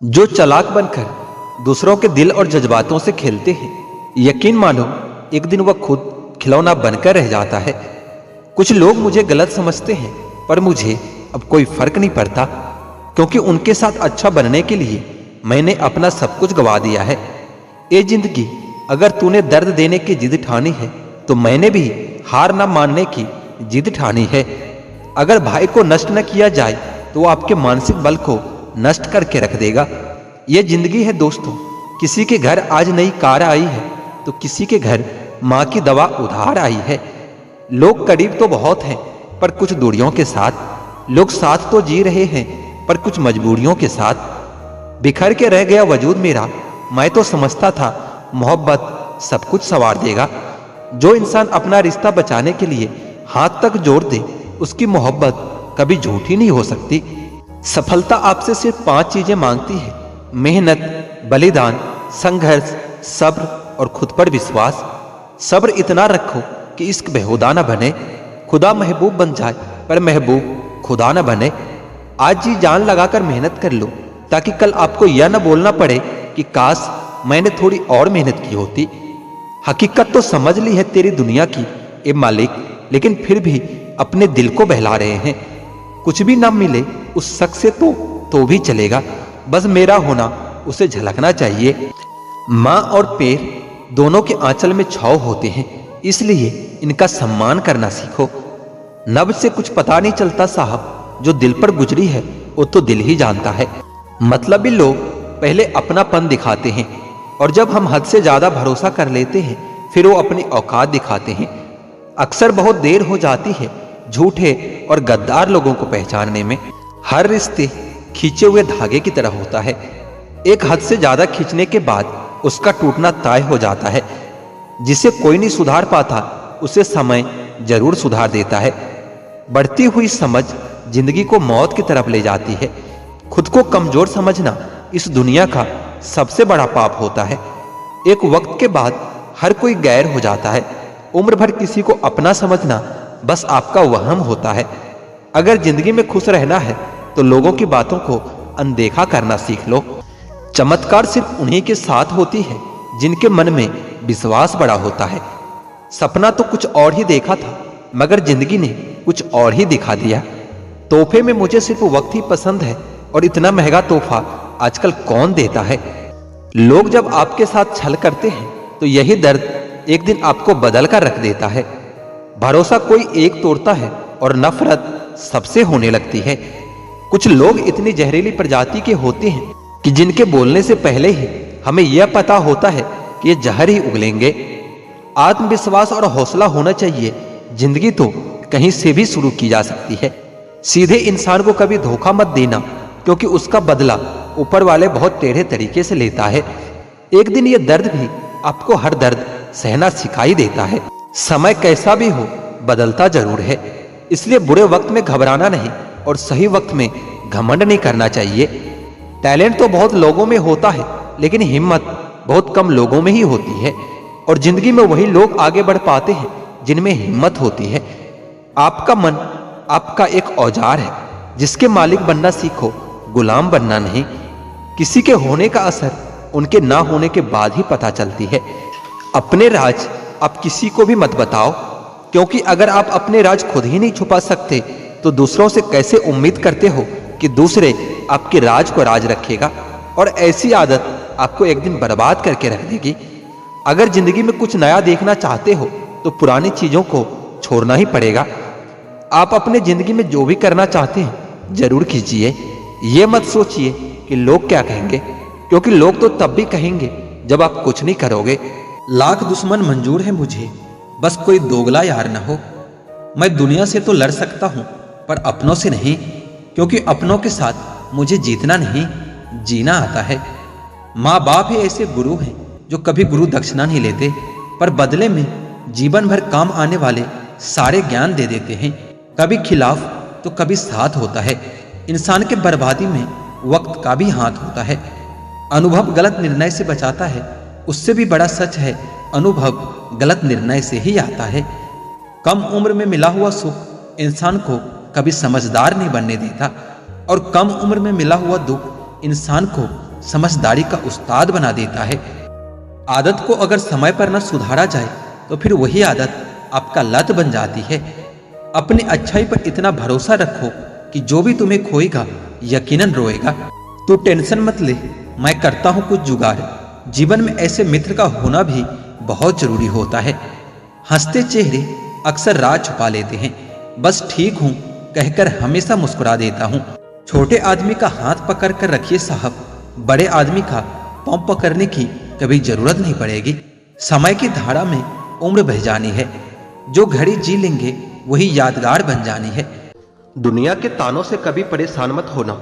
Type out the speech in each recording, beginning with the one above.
जो चालाक बनकर दूसरों के दिल और जज्बातों से खेलते हैं, यकीन मानो एक दिन वह खुद खिलौना बनकर रह जाता है। कुछ लोग मुझे गलत समझते हैं, पर मुझे अब कोई फर्क नहीं पड़ता, क्योंकि उनके साथ अच्छा बनने के लिए मैंने अपना सब कुछ गवा दिया है। ए जिंदगी, अगर तूने दर्द देने की जिद ठानी है, तो मैंने भी हार ना मानने की जिद ठानी है। अगर भाई को नष्ट न किया जाए, तो वो आपके मानसिक बल को नष्ट करके रख देगा। ये जिंदगी है दोस्तों, किसी के घर आज नई कार आई है, तो किसी के घर माँ की दवा उधार आई है। लोग करीब तो बहुत हैं, पर कुछ दूरियों के साथ। लोग साथ तो जी रहे हैं, पर कुछ मजबूरियों के साथ। बिखर के रह गया वजूद मेरा, मैं तो समझता था मोहब्बत सब कुछ संवार देगा। जो इंसान अपना रिश्ता बचाने के लिए हाथ तक जोड़ दे, उसकी मोहब्बत कभी झूठी नहीं हो सकती। सफलता आपसे सिर्फ 5 चीजें मांगती है: मेहनत, बलिदान, संघर्ष, सब्र और खुद पर विश्वास। सब्र इतना रखो कि इश्क बेहुदा न बने, खुदा महबूब बन जाए पर महबूब खुदा न बने। आज जी जान लगाकर मेहनत कर लो, ताकि कल आपको यह न बोलना पड़े कि काश मैंने थोड़ी और मेहनत की होती। हकीकत तो समझ ली है तेरी दुनिया की ए मालिक, लेकिन फिर भी अपने दिल को बहला रहे हैं। कुछ भी ना मिले उस शख्स से तो भी चलेगा, बस मेरा होना उसे झलकना चाहिए। माँ और पैर दोनों के आंचल में छाव होते हैं, इसलिए इनका सम्मान करना सीखो। नब से कुछ पता नहीं चलता साहब, जो दिल पर गुजरी है वो तो दिल ही जानता है। मतलबी लोग पहले अपनापन दिखाते हैं, और जब हम हद से ज्यादा भरोसा कर लेते हैं, फिर वो अपनी औकात दिखाते हैं। अक्सर बहुत देर हो जाती है झूठे और गद्दार लोगों को पहचानने में। हर रिश्ते खींचे हुए धागे की तरह होता है, एक हद से ज्यादा खींचने के बाद उसका टूटना तय हो जाता है। जिसे कोई नहीं सुधार पाता, उसे समय जरूर सुधार देता है। बढ़ती हुई समझ जिंदगी को मौत की तरफ ले जाती है। खुद को कमजोर समझना इस दुनिया का सबसे बड़ा पाप होता है। एक वक्त के बाद हर कोई गैर हो जाता है। उम्र भर किसी को अपना समझना बस आपका वहम होता है। अगर जिंदगी में खुश रहना है, तो लोगों की बातों को अनदेखा करना सीख लो। चमत्कार सिर्फ उन्हीं के साथ होती है जिनके मन में विश्वास बड़ा होता है। सपना तो कुछ और ही देखा था, मगर जिंदगी ने कुछ और ही दिखा दिया। तोहफे में मुझे सिर्फ वक्त ही पसंद है, और इतना महंगा तोहफा आजकल कौन देता है। लोग जब आपके साथ छल करते हैं, तो यही दर्द एक दिन आपको बदल कर रख देता है। भरोसा कोई एक तोड़ता है, और नफरत सबसे होने लगती है। कुछ लोग इतनी जहरीली प्रजाति के होते हैं कि जिनके बोलने से पहले ही हमें यह पता होता है कि ये जहर ही उगलेंगे। आत्मविश्वास और हौसला होना चाहिए। जिंदगी तो कहीं से भी शुरू की जा सकती है। सीधे इंसान को कभी धोखा मत देना, क्योंकि उसका बदला ऊपर वाले बहुत टेढ़े तरीके से लेता है। एक दिन ये दर्द भी आपको हर दर्द सहना सिखाई देता है। समय कैसा भी हो, बदलता जरूर है, इसलिए बुरे वक्त में घबराना नहीं, और सही वक्त में घमंड नहीं करना चाहिए। टैलेंट तो बहुत लोगों में होता है, लेकिन हिम्मत बहुत कम लोगों में ही होती है। और जिंदगी में वही लोग आगे बढ़ पाते हैं जिनमें हिम्मत होती है। आपका मन आपका एक औजार है, जिसके मालिक बनना सीखो, गुलाम बनना नहीं। किसी के होने का असर उनके ना होने के बाद ही पता चलती है। अपने राज आप किसी को भी मत बताओ, क्योंकि अगर आप अपने राज खुद ही नहीं छुपा सकते, तो दूसरों से कैसे उम्मीद करते हो कि दूसरे आपके राज को राज रखेगा। और ऐसी आदत आपको एक दिन बर्बाद करके रख देगी। अगर जिंदगी में कुछ नया देखना चाहते हो, तो पुरानी चीजों को छोड़ना ही पड़ेगा। आप अपने जिंदगी में जो भी करना चाहते हैं, जरूर कीजिए। ये मत सोचिए कि लोग क्या कहेंगे, क्योंकि लोग तो तब भी कहेंगे जब आप कुछ नहीं करोगे। लाख दुश्मन मंजूर है मुझे, बस कोई दोगला यार न हो। मैं दुनिया से तो लड़ सकता हूँ, पर अपनों से नहीं, क्योंकि अपनों के साथ मुझे जीतना नहीं, जीना आता है। माँ बाप ही ऐसे गुरु हैं जो कभी गुरु दक्षिणा नहीं लेते, पर बदले में जीवन भर काम आने वाले सारे ज्ञान दे देते हैं। कभी खिलाफ तो कभी साथ होता है। इंसान के बर्बादी में वक्त का भी हाथ होता है। अनुभव गलत निर्णय से बचाता है, उससे भी बड़ा सच है अनुभव गलत निर्णय से ही आता है। कम उम्र में मिला हुआ सुख इंसान को कभी समझदार नहीं बनने देता, और कम उम्र में मिला हुआ दुख इंसान को समझदारी का उस्ताद बना देता है। आदत को अगर समय पर न सुधारा जाए तो फिर वही आदत आपका लत बन जाती है। अपनी अच्छाई पर इतना भरोसा रखो कि जो भी तुम्हें खोएगा यकीनन रोएगा। तू टेंशन मत ले, मैं करता हूं कुछ जुगाड़। जीवन में ऐसे मित्र का होना भी बहुत जरूरी होता है। हंसते चेहरे अक्सर राज छुपा लेते हैं। बस ठीक हूं कहकर हमेशा मुस्कुरा देता हूं। छोटे आदमी का हाथ पकड़ कर रखिए साहब, बड़े आदमी का पांव पकड़ने की कभी जरूरत नहीं पड़ेगी। समय की धारा में उम्र बह जानी है, जो घड़ी जी लेंगे वही यादगार बन जानी है। दुनिया के तानों से कभी परेशान मत होना।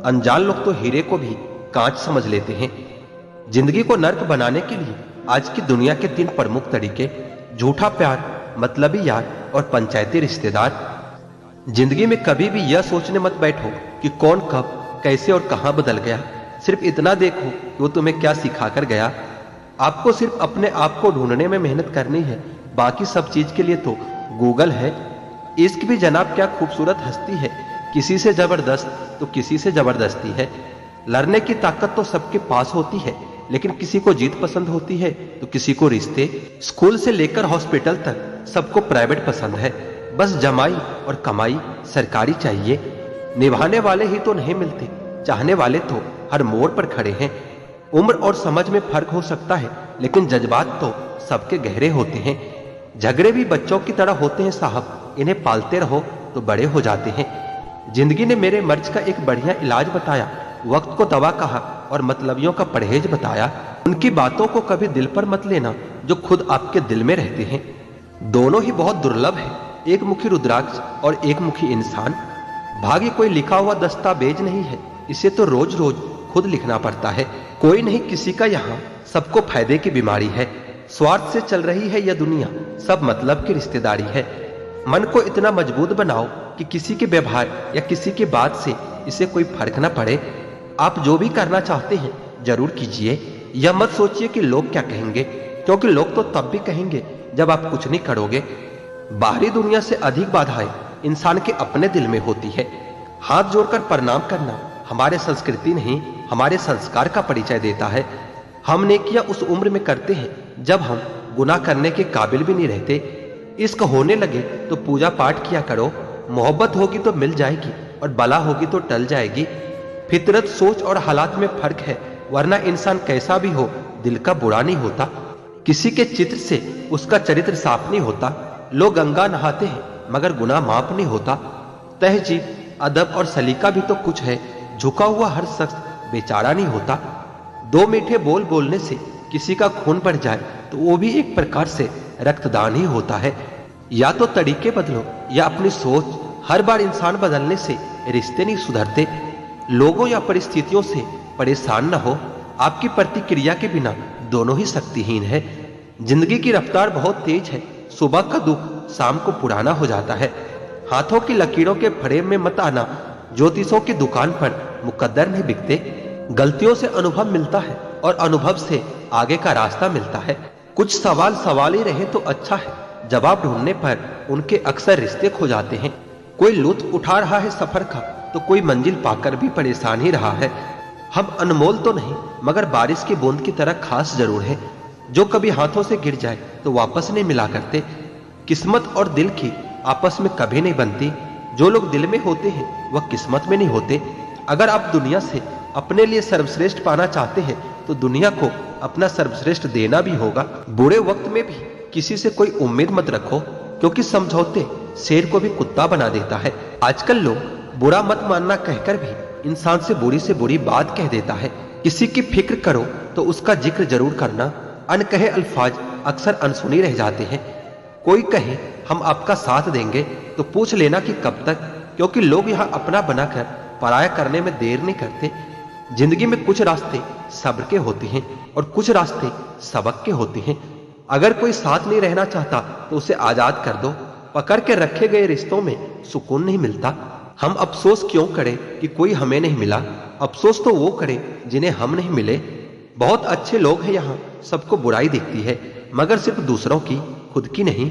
अनजान लोग तो हीरे को भी कांच समझ लेते हैं। जिंदगी को नर्क बनाने के लिए आज की दुनिया के 3 प्रमुख तरीके: झूठा प्यार, मतलबी यार और पंचायती रिश्तेदार। जिंदगी में कभी भी यह सोचने मत बैठो कि कौन कब कैसे और कहां बदल गया। सिर्फ इतना देखो कि वो तुम्हें क्या सिखा कर गया। आपको सिर्फ अपने आप को ढूंढने में मेहनत करनी है, बाकी सब चीज के लिए तो गूगल है। इश्क भी जनाब क्या खूबसूरत हस्ती है, किसी से जबरदस्त तो किसी से जबरदस्ती है। लड़ने की ताकत तो सबके पास होती है, लेकिन किसी को जीत पसंद होती है तो किसी को रिश्ते। स्कूल से लेकर हॉस्पिटल तक सबको प्राइवेट पसंद है। बस जमाई और कमाई सरकारी चाहिए। निभाने वाले ही तो नहीं मिलते, चाहने वाले तो हर मोड़ पर खड़े हैं। उम्र और समझ में फर्क हो सकता है, लेकिन जज्बात तो सबके गहरे होते हैं। झगड़े भी बच्चों की तरह होते हैं साहब, इन्हें पालते रहो तो बड़े हो जाते हैं। जिंदगी ने मेरे मर्ज का एक बढ़िया इलाज बताया, वक्त को दवा कहा और मतलबियों का परहेज बताया। उनकी बातों को कभी दिल पर मत लेना जो खुद आपके दिल में रहते हैं। दोनों ही बहुत दुर्लभ है, एक मुखी रुद्राक्ष और एक मुखी इंसान। भाग्य कोई लिखा हुआ दस्तावेज नहीं है, इसे तो रोज रोज खुद लिखना पड़ता है। कोई नहीं किसी का यहाँ, सबको फायदे की बीमारी है। स्वार्थ से चल रही है यह दुनिया, सब मतलब की रिश्तेदारी है। मन को इतना मजबूत बनाओ कि किसी के व्यवहार या किसी की बात से इसे कोई फर्क न पड़े। आप जो भी करना चाहते हैं जरूर कीजिए। यह मत सोचिए कि लोग क्या कहेंगे, क्योंकि लोग तो तब भी कहेंगे जब आप कुछ नहीं करोगे। बाहरी दुनिया से अधिक बाधाएं इंसान के अपने दिल में होती है। हाथ जोड़कर प्रणाम करना हमारे संस्कृति नहीं, हमारे संस्कार का परिचय देता है। हम नेकियां उस उम्र में करते हैं जब हम गुनाह करने के काबिल भी नहीं रहते। इश्क होने लगे तो पूजा पाठ किया करो। मोहब्बत होगी तो मिल जाएगी और बला होगी तो टल जाएगी। फितरत, सोच और हालात में फर्क है, वरना इंसान कैसा भी हो दिल का बुरा नहीं होता। किसी के चित्र से उसका चरित्र साफ नहीं होता। लोग गंगा नहाते हैं मगर गुनाह माफ नहीं होता। तहजीब, अदब और सलीका भी तो कुछ है, झुका हुआ हर शख्स बेचारा नहीं होता। 2 मीठे बोल बोलने से किसी का खून बढ़ जाए तो वो भी एक प्रकार से रक्तदान ही होता है। या तो तरीके बदलो या अपनी सोच। हर बार इंसान बदलने से रिश्ते नहीं सुधरते। लोगों या परिस्थितियों से परेशान न हो, आपकी प्रतिक्रिया के बिना दोनों ही शक्तिहीन है। जिंदगी की रफ्तार बहुत तेज है, सुबह का दुख शाम को पुराना हो जाता है। हाथों की लकीरों के फ्रेम में मत आना, ज्योतिषों की दुकान पर मुकद्दर नहीं बिकते। गलतियों से अनुभव मिलता है और अनुभव से आगे का रास्ता मिलता है। कुछ सवाल सवाल ही रहे तो अच्छा है, जवाब ढूंढने पर उनके अक्सर रिश्ते खो जाते हैं। कोई लुत्फ उठा रहा है सफर का तो कोई मंजिल पाकर भी परेशान ही रहा है। हम अनमोल तो नहीं मगर बारिश की बूंद की तरह खास जरूर है, जो कभी हाथों से गिर जाए तो वापस नहीं मिला करते। किस्मत और दिल की आपस में कभी नहीं बनती। जो लोग दिल में होते हैं वह किस्मत में नहीं होते। अगर आप दुनिया से अपने लिए सर्वश्रेष्ठ पाना चाहते हैं तो दुनिया को अपना सर्वश्रेष्ठ देना भी होगा। बुरे वक्त में भी किसी से कोई उम्मीद मत रखो, क्योंकि समझौते शेर को भी कुत्ता बना देता है। आजकल लोग बुरा मत मानना कहकर भी इंसान से बुरी बात कह देता है। किसी की फिक्र करो तो उसका जिक्र जरूर करना। अनकहे अल्फाज अक्सर अनसुनी रह जाते हैं। कोई कहे हम आपका साथ देंगे तो पूछ लेना कि कब तक, क्योंकि लोग यहाँ अपना बनाकर पराया करने में देर नहीं करते। जिंदगी में कुछ रास्ते सब्र के होते हैं और कुछ रास्ते सबक के होते हैं। अगर कोई साथ नहीं रहना चाहता तो उसे आजाद कर दो। पकड़ के रखे गए रिश्तों में सुकून नहीं मिलता। हम अफसोस क्यों करें कि कोई हमें नहीं मिला, अफसोस तो वो करें जिन्हें हम नहीं मिले। बहुत अच्छे लोग हैं यहाँ, सबको बुराई दिखती है मगर सिर्फ दूसरों की, खुद की नहीं।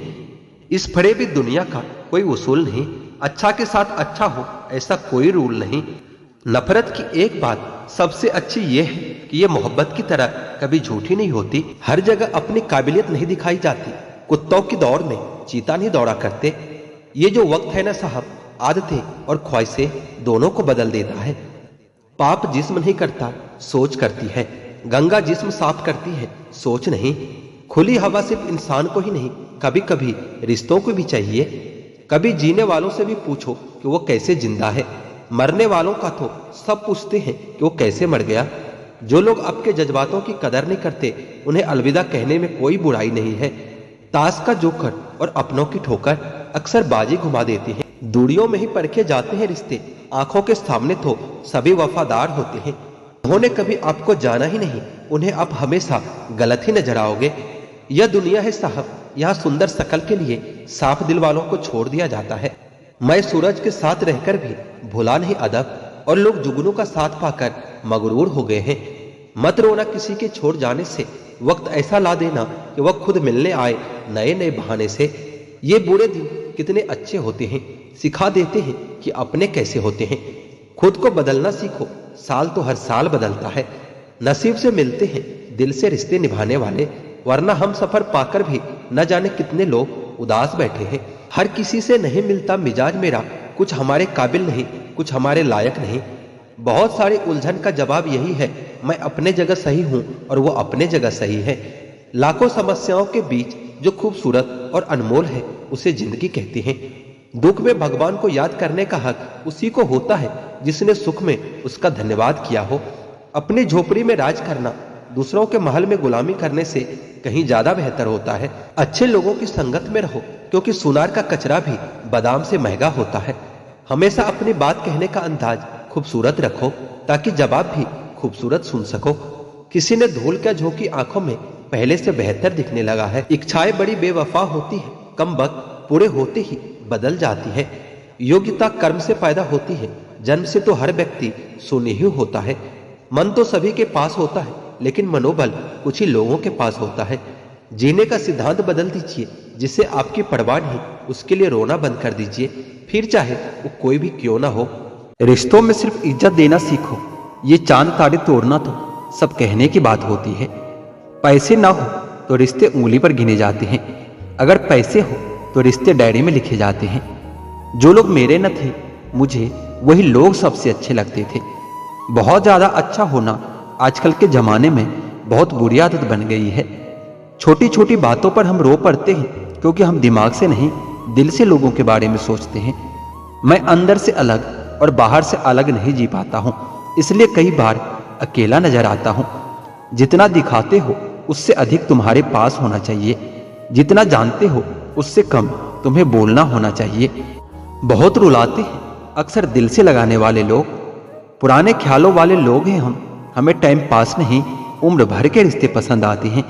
इस फरेबी दुनिया का कोई उसूल नहीं। अच्छा के साथ अच्छा हो ऐसा कोई रूल नहीं। नफरत की एक बात सबसे अच्छी ये है कि ये मोहब्बत की तरह कभी झूठी नहीं होती। हर जगह अपनी काबिलियत नहीं दिखाई जाती। कुत्तों की दौड़ में चीता नहीं दौड़ा करते। ये जो वक्त है ना साहब, आदतें और ख्वाहिशें दोनों को बदल देता है। पाप जिस्म नहीं करता, सोच करती है। गंगा जिस्म साफ करती है, सोच नहीं। खुली हवा सिर्फ इंसान को ही नहीं, कभी कभी रिश्तों को भी चाहिए। कभी जीने वालों से भी पूछो कि वो कैसे जिंदा है। मरने वालों का तो सब पूछते हैं कि वो कैसे मर गया। जो लोग आपके जज्बातों की कदर नहीं करते, उन्हें अलविदा कहने में कोई बुराई नहीं है। ताश का जोकर और अपनों की ठोकर अक्सर बाजी घुमा देती है। दूरियों में ही परखे जाते हैं रिश्ते, आंखों के सामने तो सभी वफादार होते हैं। उन्होंने कभी आपको जाना ही नहीं, उन्हें आप हमेशा गलत ही नजर आओगे। यह दुनिया है साहब, यहाँ सुंदर शकल के लिए साफ दिल वालों को छोड़ दिया जाता है। मैं सूरज के साथ रहकर भी भुला नहीं अदब, और लोग जुगनू का साथ पाकर मगरूर हो गए हैं। मत रोना किसी के छोड़ जाने से, वक्त ऐसा ला देना कि वह खुद मिलने आए नए नए बहाने से। ये बुरे दिन कितने अच्छे होते हैं, सिखा देते हैं कि अपने कैसे होते हैं। खुद को बदलना सीखो, साल तो हर साल बदलता है। नसीब से मिलते हैं दिल से रिश्ते निभाने वाले, वरना हम सफर पाकर भी न जाने कितने लोग उदास बैठे हैं। हर किसी से नहीं मिलता मिजाज मेरा, कुछ हमारे काबिल नहीं, कुछ हमारे लायक नहीं। बहुत सारी उलझन का जवाब यही है, मैं अपने जगह सही हूं और वो अपने जगह सही है। लाखों समस्याओं के बीच जो खूबसूरत और अनमोल है, उसे जिंदगी कहते हैं। दुख में भगवान को याद करने का हक उसी को होता है जिसने सुख में उसका धन्यवाद किया हो। अपनी झोपड़ी में राज करना दूसरों के महल में गुलामी करने से कहीं ज्यादा बेहतर होता है। अच्छे लोगों की संगत में रहो, क्योंकि सुनार का कचरा भी बादाम से महंगा होता है। हमेशा अपनी बात कहने का अंदाज खूबसूरत रखो, ताकि जवाब भी खूबसूरत सुन सको। किसी ने धूल क्या झोंकी आंखों में पहले से बेहतर दिखने लगा है। इच्छाएं बड़ी बेवफा होती है, कम वक्त पूरे होते ही बदल जाती है। योग्यता कर्म से पैदा होती है, जन्म से तो हर व्यक्ति शून्य ही होता है। मन तो सभी के पास होता है, लेकिन मनोबल कुछ ही लोगों के पास होता है। जीने का सिद्धांत बदल दीजिए, जिससे आपकी परवाह नहीं, उसके लिए रोना बंद कर दीजिए, फिर चाहे वो कोई भी क्यों ना हो। रिश्तों में सिर्फ इज्जत देना सीखो, ये चांद तारे तोड़ना तो सब कहने की बात होती है। पैसे ना हो तो रिश्ते उंगली पर गिने जाते हैं, अगर पैसे हो तो रिश्ते डायरी में लिखे जाते हैं। जो लोग मेरे न थे, मुझे वही लोग सबसे अच्छे लगते थे। बहुत ज्यादा अच्छा होना आजकल के जमाने में बहुत बुरी आदत बन गई है। छोटी छोटी बातों पर हम रो पड़ते हैं, क्योंकि हम दिमाग से नहीं, दिल से लोगों के बारे में सोचते हैं। मैं अंदर से अलग और बाहर से अलग नहीं जी पाता हूँ, इसलिए कई बार अकेला नजर आता हूँ। जितना दिखाते हो उससे अधिक तुम्हारे पास होना चाहिए। जितना जानते हो उससे कम तुम्हें बोलना होना चाहिए। बहुत रुलाते हैं अक्सर दिल से लगाने वाले लोग, पुराने ख्यालों वाले लोग हैं हम। हमें टाइम पास नहीं, उम्र भर के रिश्ते पसंद आते हैं।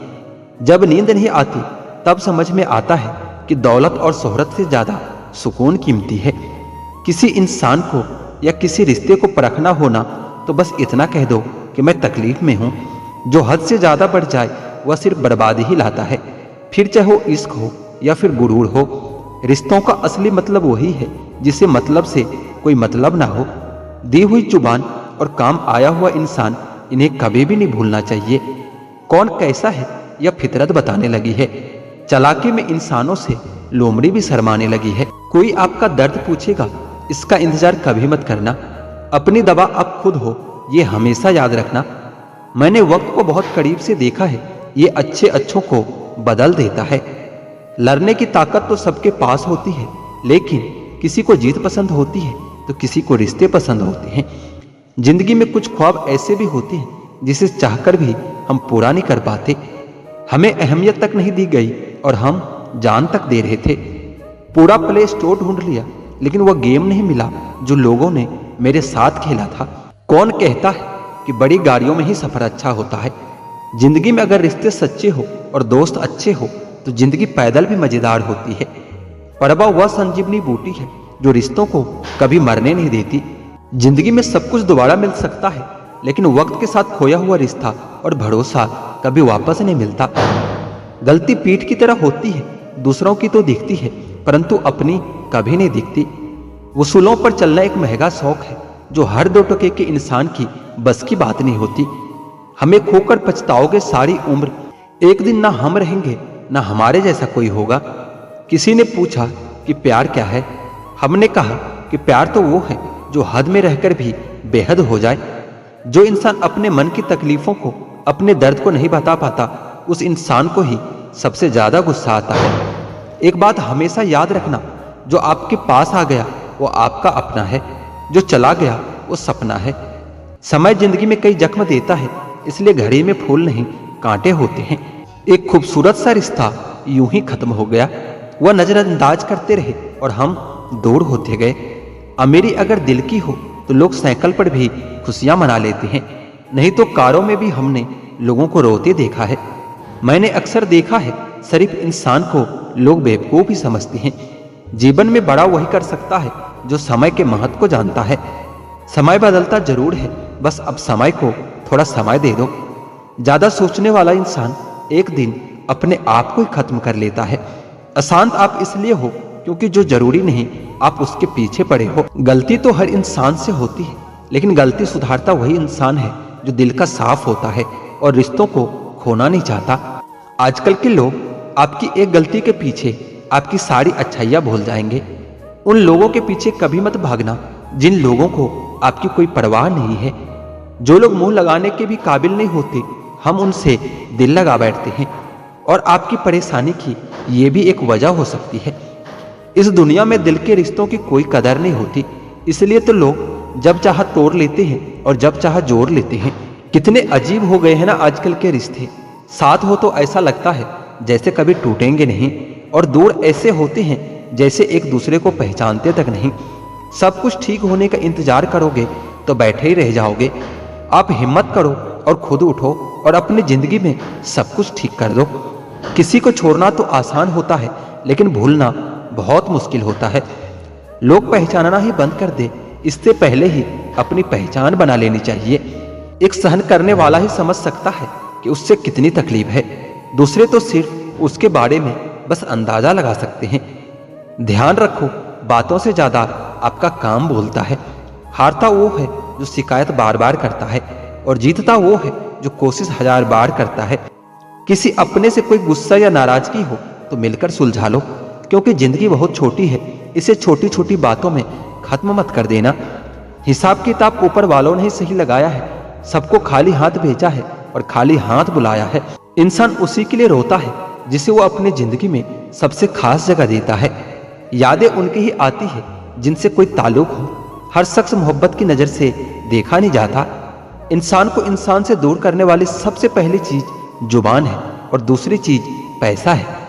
जब नींद नहीं आती तब समझ में आता है कि दौलत और शोहरत से ज्यादा सुकून कीमती है। किसी इंसान को या किसी रिश्ते को परखना होना तो बस इतना कह दो कि मैं तकलीफ में हूं। जो हद से ज्यादा बढ़ जाए वह सिर्फ बर्बादी ही लाता है, फिर चाहे वो इश्क हो या फिर गुरूर हो। रिश्तों का असली मतलब वही है जिसे मतलब से कोई मतलब ना हो। दी हुई जुबान और काम आया हुआ इंसान, इन्हें कभी भी नहीं भूलना चाहिए। कौन कैसा है यह फितरत बताने लगी है। चालाकी में इंसानों से लोमड़ी भी शर्माने लगी है। कोई आपका दर्द पूछेगा, इसका इंतजार कभी मत करना। अपनी दवा आप खुद हो, ये हमेशा याद रखना। मैंने वक्त को बहुत करीब से देखा है, ये अच्छे अच्छों को बदल देता है। लड़ने की ताकत तो सबके पास होती है, लेकिन किसी को जीत पसंद होती है तो किसी को रिश्ते पसंद होते हैं। जिंदगी में कुछ ख्वाब ऐसे भी होते हैं जिसे चाहकर भी हम पूरा नहीं कर पाते। हमें अहमियत तक नहीं दी गई और हम जान तक दे रहे थे। पूरा प्ले स्टोर ढूंढ लिया, लेकिन वह गेम नहीं मिला जो लोगों ने मेरे साथ खेला था। कौन कहता है कि बड़ी गाड़ियों में ही सफर अच्छा होता है। जिंदगी में अगर रिश्ते सच्चे हो और दोस्त अच्छे हो तो जिंदगी पैदल भी मजेदार होती है। परवा वह संजीवनी बूटी है जो रिश्तों को कभी मरने नहीं देती। जिंदगी में सब कुछ दोबारा मिल सकता है, लेकिन वक्त के साथ खोया हुआ रिश्ता और भरोसा कभी वापस नहीं मिलता। गलती पीठ की तरह होती है, दूसरों की तो दिखती है, परंतु अपनी कभी नहीं दिखती। वसूलों पर चलना एक महंगा शौक है जो हर 2 टके के इंसान की बस की बात नहीं होती। हमें खोकर पछताओगे सारी उम्र। एक दिन ना हम रहेंगे ना हमारे जैसा कोई होगा। किसी ने पूछा कि प्यार क्या है। हमने कहा कि प्यार तो वो है जो हद में रहकर भी बेहद हो जाए। जो इंसान अपने मन की तकलीफों को, अपने दर्द को नहीं बता पाता, उस इंसान को ही सबसे ज्यादा गुस्सा आता है। एक बात हमेशा याद रखना, जो आपके पास आ गया वो आपका अपना है, जो चला गया वो सपना है। समय जिंदगी में कई जख्म देता है, इसलिए घड़ी में फूल नहीं कांटे होते हैं। एक खूबसूरत सा रिश्ता यूं ही खत्म हो गया। वह नजरअंदाज करते रहे और हम दूर होते गए। अमीरी अगर दिल की हो तो लोग साइकिल पर भी खुशियां मना लेते हैं, नहीं तो कारों में भी हमने लोगों को रोते देखा है। मैंने अक्सर देखा है शरीफ इंसान को लोग बेवकूफ ही समझते हैं। जीवन में बड़ा वही कर सकता है जो समय के महत्व को जानता है। समय बदलता जरूर है, बस अब समय को थोड़ा समय दे दो। ज्यादा सोचने वाला इंसान एक दिन अपने आप को ही खत्म कर लेता है। अशांत आप इसलिए हो क्योंकि जो जरूरी नहीं आप उसके पीछे पड़े हो। गलती तो हर इंसान से होती है, लेकिन गलती सुधारता वही इंसान है जो दिल का साफ होता है और रिश्तों को खोना नहीं चाहता। आजकल के लोग आपकी एक गलती के पीछे आपकी सारी अच्छाइयां भूल जाएंगे। उन लोगों के पीछे कभी मत भागना जिन लोगों को आपकी कोई परवाह नहीं है। जो लोग मुंह लगाने के भी काबिल नहीं होते, हम उनसे दिल लगा बैठते हैं और आपकी परेशानी की ये भी एक वजह हो सकती है। इस दुनिया में दिल के रिश्तों की कोई कदर नहीं होती, इसलिए तो लोग जब चाह तोड़ लेते हैं और जब चाह जोड़ लेते हैं। कितने अजीब हो गए हैं ना आजकल के रिश्ते। साथ हो तो ऐसा लगता है जैसे कभी टूटेंगे नहीं, और दूर ऐसे होते हैं जैसे एक दूसरे को पहचानते तक नहीं। सब कुछ ठीक होने का इंतजार करोगे तो बैठे ही रह जाओगे। आप हिम्मत करो और खुद उठो और अपनी जिंदगी में सब कुछ ठीक कर दो। किसी को छोड़ना तो आसान होता है, लेकिन भूलना बहुत मुश्किल होता है। लोग पहचानना ही बंद कर दे, इससे पहले ही अपनी पहचान बना लेनी चाहिए। एक सहन करने वाला ही समझ सकता है कि उससे कितनी तकलीफ है। दूसरे तो सिर्फ उसके बारे में बस अंदाजा लगा सकते हैं। ध्यान रखो, बातों से ज्यादा आपका काम बोलता है। हारता वो है जो शिकायत बार बार करता है, और जीतता वो है जो कोशिश 1000 बार करता है। किसी अपने से कोई गुस्सा या नाराजगी हो तो मिलकर सुलझा लो, क्योंकि जिंदगी बहुत छोटी है। इसे छोटी छोटी बातों में खत्म मत कर देना। हिसाब किताब ऊपर वालों ने ही सही लगाया है। सबको खाली हाथ भेजा है और खाली हाथ बुलाया है। इंसान उसी के लिए रोता है जिसे वो अपनी जिंदगी में सबसे खास जगह देता है। यादें उनकी ही आती है जिनसे कोई ताल्लुक हो। हर शख्स मोहब्बत की नजर से देखा नहीं जाता। इंसान को इंसान से दूर करने वाली सबसे पहली चीज जुबान है और दूसरी चीज पैसा है।